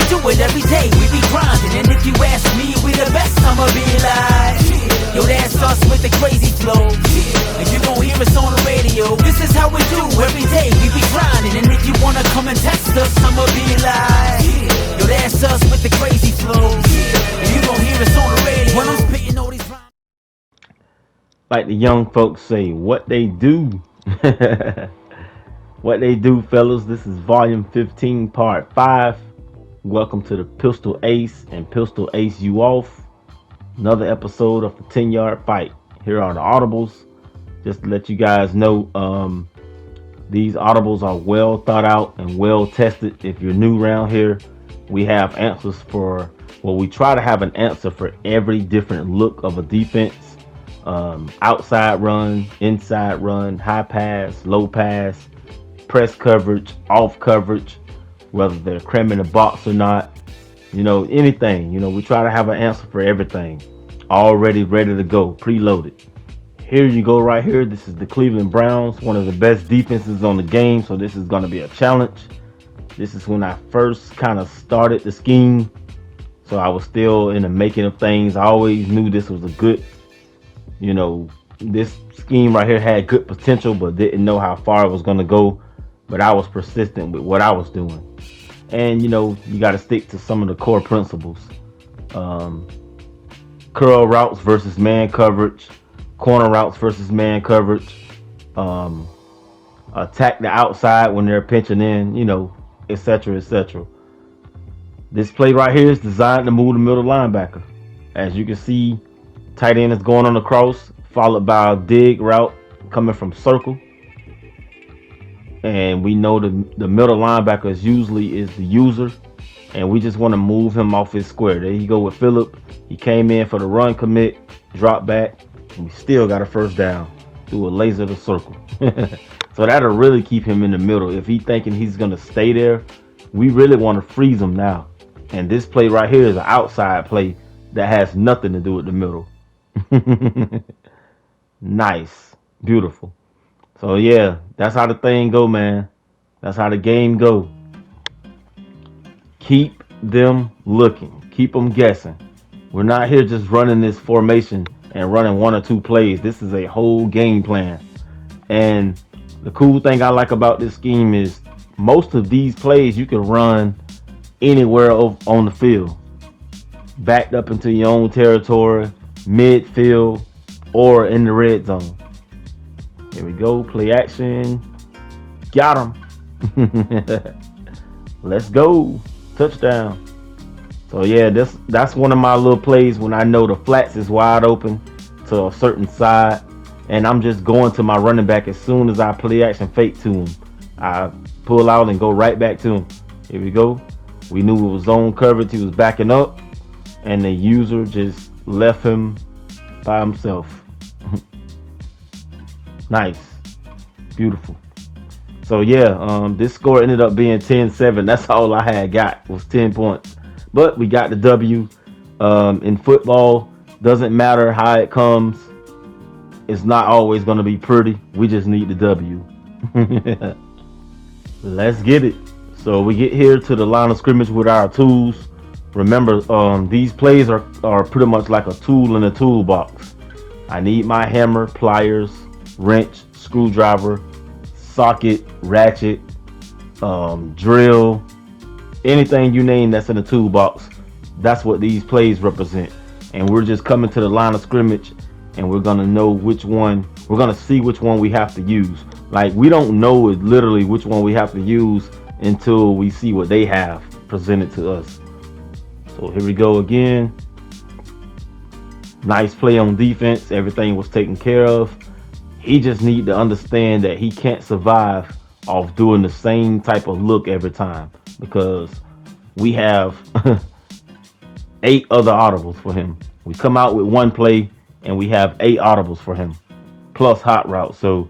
we do it every day, we be grinding. And if you ask me, we the best, I'ma be like, yo, that's us with the crazy flow. And you gon' hear us on the radio. This is how we do every day, we be grinding. And if you wanna come and test us, I'ma be like, yo, that's us with the crazy flow. And you gon' hear us on the radio when I'm spitting all these rhymes. Like the young folks say, what they do. What they do, fellas. This is volume 15, part 5. Welcome to the Pistol Ace and Pistol Ace You Off. Another episode of the 10-yard fight. Here are the audibles. Just to let you guys know, these audibles are well thought out and well tested. If you're new around here, we have answers for, well, we try to have an answer for every different look of a defense. Outside run, inside run, high pass, low pass, press coverage, off coverage, whether they're cramming the box or not, anything. We try to have an answer for everything, already ready to go, preloaded. Here you go right here. This is the Cleveland Browns, one of the best defenses on the game, so this is going to be a challenge. This is when I first kind of started the scheme, so I was still in the making of things. I always knew this was a good, this scheme right here had good potential, but didn't know how far it was going to go. But I was persistent with what I was doing. And, you got to stick to some of the core principles. Curl routes versus man coverage. Corner routes versus man coverage. Attack the outside when they're pinching in, etc., etc. This play right here is designed to move the middle linebacker. As you can see, tight end is going on the cross, followed by a dig route coming from circle. And we know the middle linebacker is usually the user, and we just want to move him off his square. There you go with Phillip. He came in for the run commit, drop back, and we still got a first down through a laser to circle. So that'll really keep him in the middle. If he's thinking he's going to stay there, we really want to freeze him now. And this play right here is an outside play that has nothing to do with the middle. Nice. Beautiful. So yeah, that's how the thing go, man. That's how the game go. Keep them looking. Keep them guessing. We're not here just running this formation and running one or two plays. This is a whole game plan. And the cool thing I like about this scheme is most of these plays you can run anywhere on the field. Backed up into your own territory, midfield, or in the red zone. Here we go, play action. Got him. Let's go. Touchdown. So yeah, that's one of my little plays when I know the flats is wide open to a certain side, and I'm just going to my running back as soon as I play action fake to him. I pull out and go right back to him. Here we go. We knew it was zone coverage. He was backing up, and the user just left him by himself. Nice. Beautiful. So yeah, this score ended up being 10-7. That's all I had got was 10 points. But we got the W. In football, doesn't matter how it comes. It's not always going to be pretty. We just need the W. Let's get it. So we get here to the line of scrimmage with our tools. Remember, these plays are pretty much like a tool in a toolbox. I need my hammer, pliers, wrench, screwdriver, socket, ratchet, drill, anything you name that's in the toolbox. That's what these plays represent. And we're just coming to the line of scrimmage, and we're gonna know which one. We're gonna see which one we have to use. Like, we don't know literally which one we have to use until we see what they have presented to us. So here we go again. Nice play on defense. Everything was taken care of. He just need to understand that he can't survive off doing the same type of look every time, because we have 8 other audibles for him. We come out with one play and we have 8 audibles for him, plus hot route. So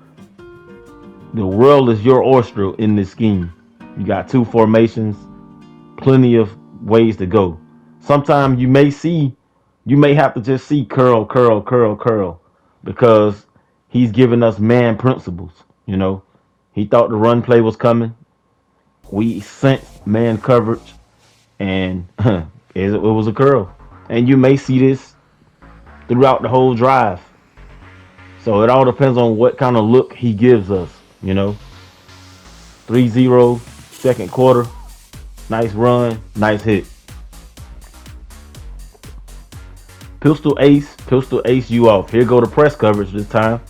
the world is your oyster in this scheme. You got 2 formations, plenty of ways to go. Sometimes you may have to just see curl, curl, curl, curl, because he's giving us man principles. He thought the run play was coming. We sensed man coverage, and it was a curl. And you may see this throughout the whole drive. So it all depends on what kind of look he gives us, you know. 3-0, second quarter. Nice run, nice hit. Pistol ace you off. Here go the press coverage this time.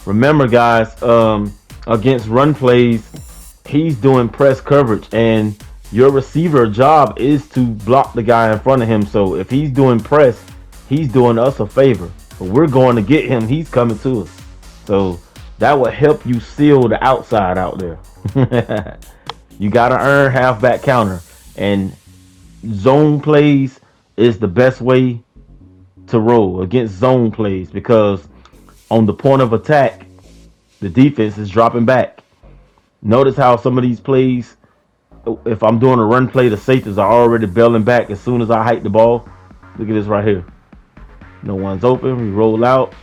Remember, guys, against run plays, he's doing press coverage, and your receiver job is to block the guy in front of him. So if he's doing press, he's doing us a favor. But we're going to get him. He's coming to us. So that will help you seal the outside out there. You got to earn halfback counter. And zone plays is the best way to roll against zone plays, because on the point of attack, the defense is dropping back. Notice how some of these plays, if I'm doing a run play, the safeties are already bailing back as soon as I hike the ball. Look at this right here. No one's open. We roll out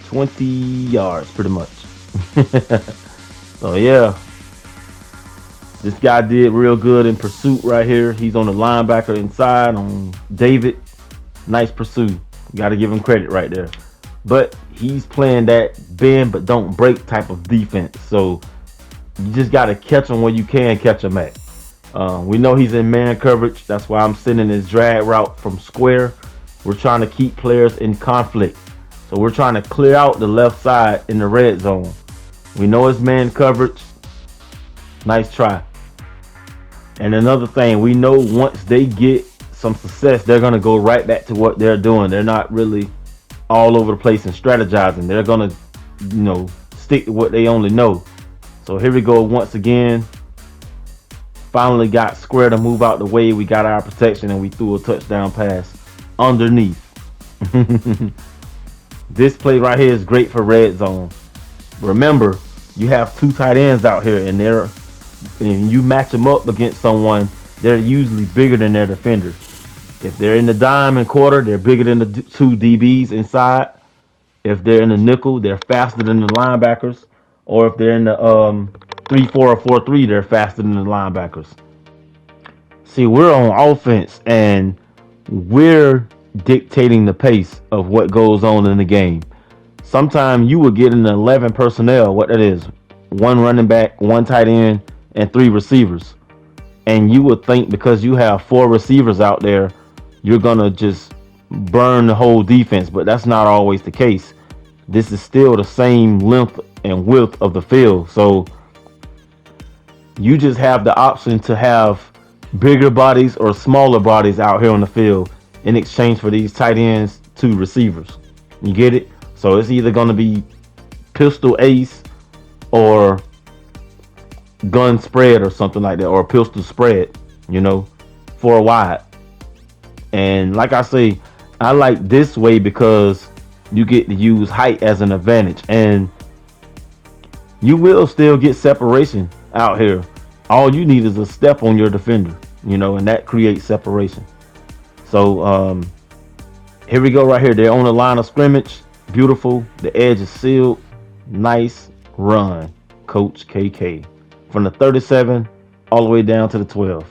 20 yards pretty much. So yeah, this guy did real good in pursuit right here. He's on the linebacker inside on David. Nice pursuit. Got to give him credit right there. But he's playing that bend but don't break type of defense. So you just got to catch him where you can catch him at. We know he's in man coverage. That's why I'm sending his drag route from square. We're trying to keep players in conflict. So we're trying to clear out the left side in the red zone. We know it's man coverage. Nice try. And another thing, we know once they get some success, they're going to go right back to what they're doing. They're not really all over the place and strategizing. They're going to, stick to what they only know. So here we go once again. Finally got square to move out the way. We got our protection and we threw a touchdown pass underneath. This play right here is great for red zone. Remember, you have two tight ends out here, and you match them up against someone, they're usually bigger than their defender. If they're in the dime and quarter, they're bigger than the two DBs inside. If they're in the nickel, they're faster than the linebackers. Or if they're in the 3-4 or 4-3, they're faster than the linebackers. See, we're on offense, and we're dictating the pace of what goes on in the game. Sometimes you will get an 11 personnel, what that is, one running back, one tight end, and 3 receivers. And you would think because you have 4 receivers out there, you're going to just burn the whole defense. But that's not always the case. This is still the same length and width of the field. So you just have the option to have bigger bodies or smaller bodies out here on the field in exchange for these tight ends to receivers. You get it? So it's either going to be pistol ace or gun spread or something like that, or pistol spread, 4 wide. And like I say, I like this way because you get to use height as an advantage, and you will still get separation out here. All you need is a step on your defender, and that creates separation. So here we go right here. They're on the line of scrimmage. Beautiful. The edge is sealed. Nice run, Coach KK. From the 37 all the way down to the 12.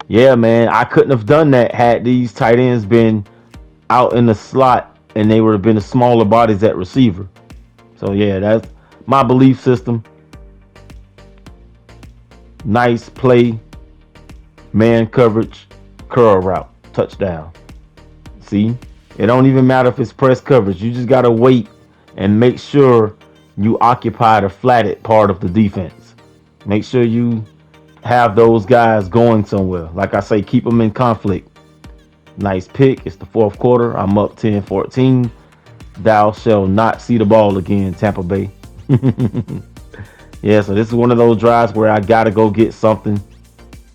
Yeah, man. I couldn't have done that had these tight ends been out in the slot and they would have been the smaller bodies at receiver. So, yeah, that's my belief system. Nice play. Man coverage. Curl route. Touchdown. See? It don't even matter if it's press coverage. You just got to wait and make sure you occupy the flatted part of the defense. Make sure you have those guys going somewhere. Like I say, keep them in conflict. Nice pick. It's the 4th quarter. I'm up 10-14. Thou shall not see the ball again, Tampa Bay. Yeah, so this is one of those drives where I got to go get something.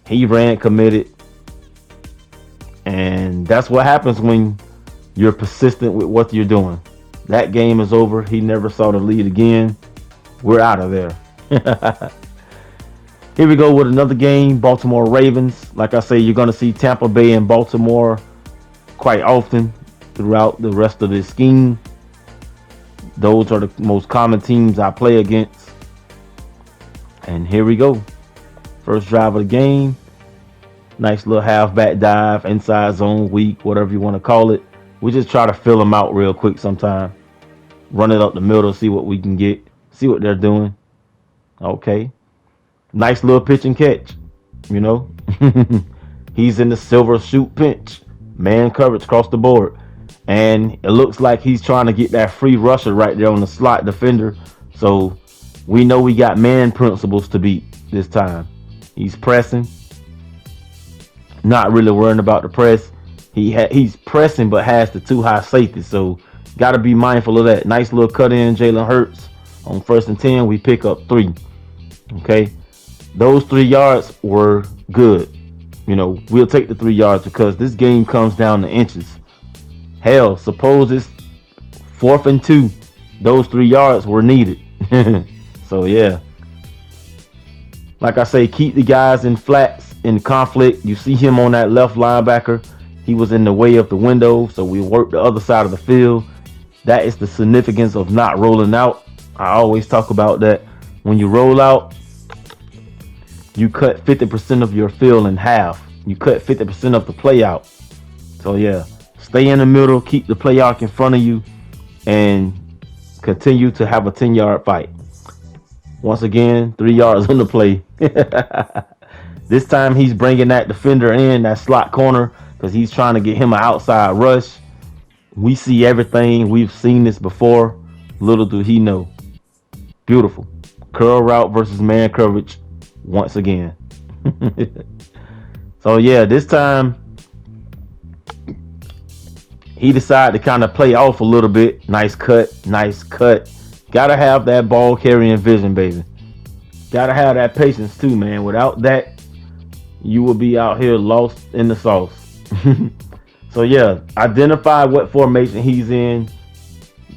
He ran committed. And that's what happens when you're persistent with what you're doing. That game is over. He never saw the lead again. We're out of there. Here we go with another game. Baltimore Ravens. Like I say, you're going to see Tampa Bay and Baltimore quite often throughout the rest of this scheme. Those are the most common teams I play against. And here we go. First drive of the game. Nice little halfback dive, inside zone, weak, whatever you want to call it. We just try to fill them out real quick sometime. Run it up the middle, see what we can get. See what they're doing. Okay. Nice little pitch and catch. You know. He's in the silver shoot pinch. Man coverage across the board. And it looks like he's trying to get that free rusher right there on the slot defender. So we know we got man principles to beat this time. He's pressing. Not really worrying about the press. He's pressing but has the too high safety. So got to be mindful of that. Nice little cut in, Jalen Hurts. On 1st and 10, we pick up 3. Okay. Those 3 yards were good. You know, we'll take the 3 yards because this game comes down to inches. Hell, suppose it's 4th and 2. Those 3 yards were needed. So, yeah. Like I say, keep the guys in flats, in conflict. You see him on that left linebacker. He was in the way of the window, so we work the other side of the field. That is the significance of not rolling out. I always talk about that. When you roll out, you cut 50% of your field in half. You cut 50% of the play out. So, yeah. Stay in the middle, keep the play arc in front of you, and continue to have a 10-yard fight. Once again, 3 yards on the play. This time he's bringing that defender in, that slot corner, because he's trying to get him an outside rush. We see everything. We've seen this before. Little do he know. Beautiful. Curl route versus man coverage once again. So, yeah, this time he decided to kind of play off a little bit. Nice cut. Nice cut. Got to have that ball carrying vision, baby. Got to have that patience, too, man. Without that, you will be out here lost in the sauce. So, yeah, identify what formation he's in.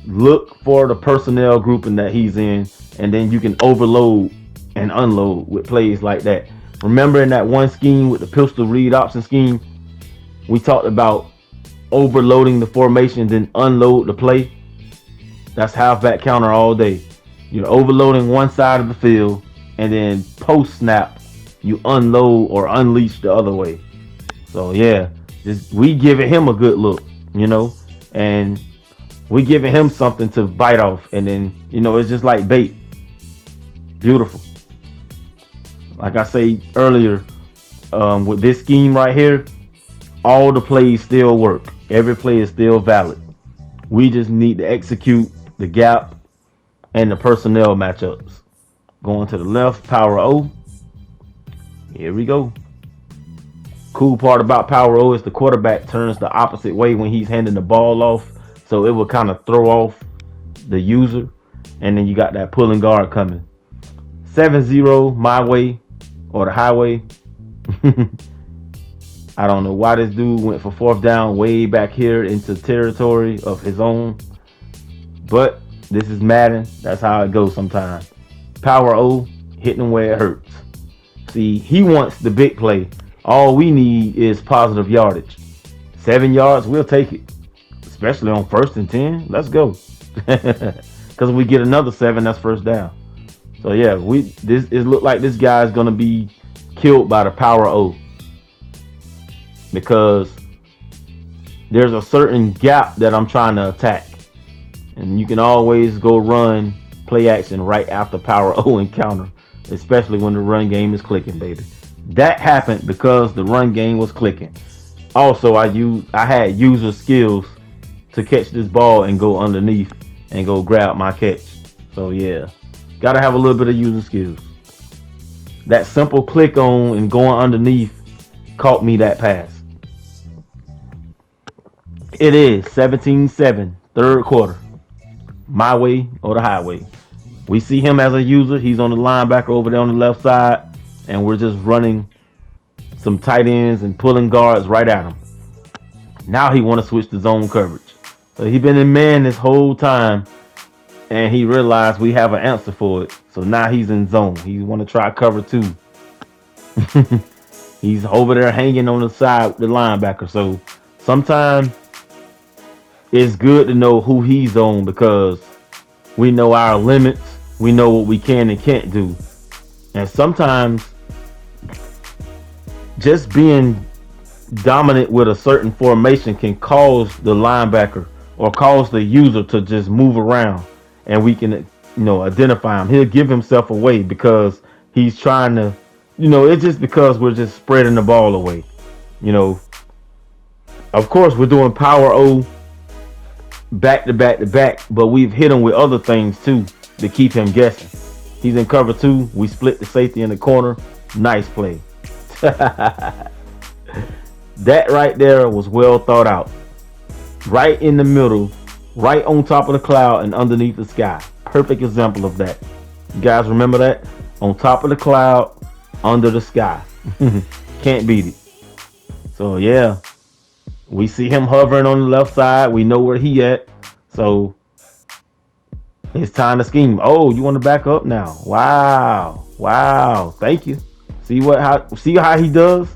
Look for the personnel grouping that he's in. And then you can overload and unload with plays like that. Remember in that one scheme with the pistol read option scheme, we talked about overloading the formation, then unload the play. That's halfback counter all day. You're overloading one side of the field, and then post snap, you unload or unleash the other way. So yeah, we giving him a good look, you know, and we giving him something to bite off, and then it's just like bait. Beautiful. Like I say earlier, with this scheme right here, all the plays still work. Every play is still valid. We just need to execute the gap and the personnel matchups. Going to the left, power O. Here we go. Cool part about power O is the quarterback turns the opposite way when he's handing the ball off. So it will kind of throw off the user. And then you got that pulling guard coming. 7-0 my way or the highway. I don't know why this dude went for 4th down way back here into territory of his own. But this is Madden. That's how it goes sometimes. Power O, hitting him where it hurts. See, he wants the big play. All we need is positive yardage. 7 yards, we'll take it. Especially on 1st and 10. Let's go. Because if we get another 7, that's 1st down. So yeah, it look like this guy's gonna be killed by the power O. Because there's a certain gap that I'm trying to attack. And you can always go run play action right after power O encounter. Especially when the run game is clicking, baby. That happened because the run game was clicking. Also, I had user skills to catch this ball and go underneath and go grab my catch. So yeah, gotta have a little bit of user skills. That simple click on and going underneath caught me that pass. It is 17-7, 3rd quarter. My way or the highway. We see him as a user. He's on the linebacker over there on the left side. And we're just running some tight ends and pulling guards right at him. Now he want to switch to zone coverage. So he's been in man this whole time. And he realized we have an answer for it. So now he's in zone. He want to try cover 2. He's over there hanging on the side with the linebacker. So sometimes it's good to know who he's on because we know our limits. We know what we can and can't do. And sometimes just being dominant with a certain formation can cause the linebacker or cause the user to just move around, and we can, identify him. He'll give himself away because he's trying to, it's just because we're just spreading the ball away. You know, of course, we're doing power O back to back to back, but we've hit him with other things too to keep him guessing. He's in cover two. We split the safety in the corner. Nice play. That right there was well thought out. Right in the middle, right on top of the cloud and underneath the sky. Perfect example of that. You guys remember that? On top of the cloud, under the sky. Can't beat it. So yeah, we see him hovering on the left side. We know where he at. So it's time to scheme. Oh, you want to back up now? Wow. Thank you. See how he does?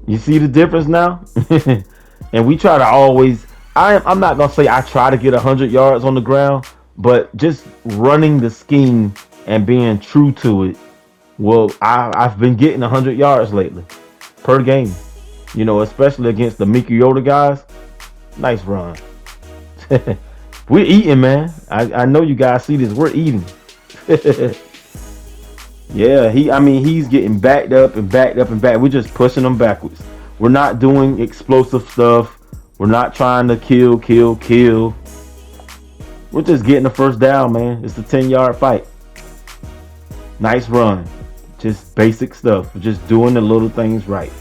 You see the difference now? And we try to always, I'm not going to say I try to get 100 yards on the ground, but just running the scheme and being true to it. Well, I've been getting 100 yards lately per game, especially against the Mickey Yoda guys. Nice run. We're eating, man. I know you guys see this. We're eating. Yeah, he's getting backed up and backed up and back. We're just pushing him backwards. We're not doing explosive stuff. We're not trying to kill. We're just getting the first down, man. It's a 10-yard fight. Nice run. Just basic stuff. We're just doing the little things right.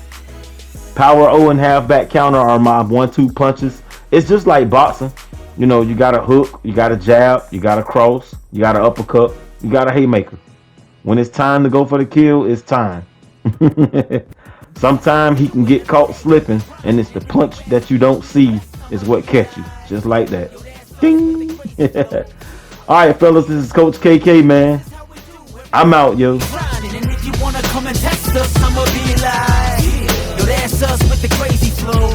Power O and halfback counter are my 1-2 punches. It's just like boxing. You got a hook, you got a jab, you got a cross, you got an uppercut, you got a haymaker. When it's time to go for the kill, it's time. Sometimes he can get caught slipping, and it's the punch that you don't see is what catch you. Just like that. Ding! All right, fellas, this is Coach KK, man. I'm out, yo. If you wanna come and test us, I'ma be like, yo, that's us with the crazy flow.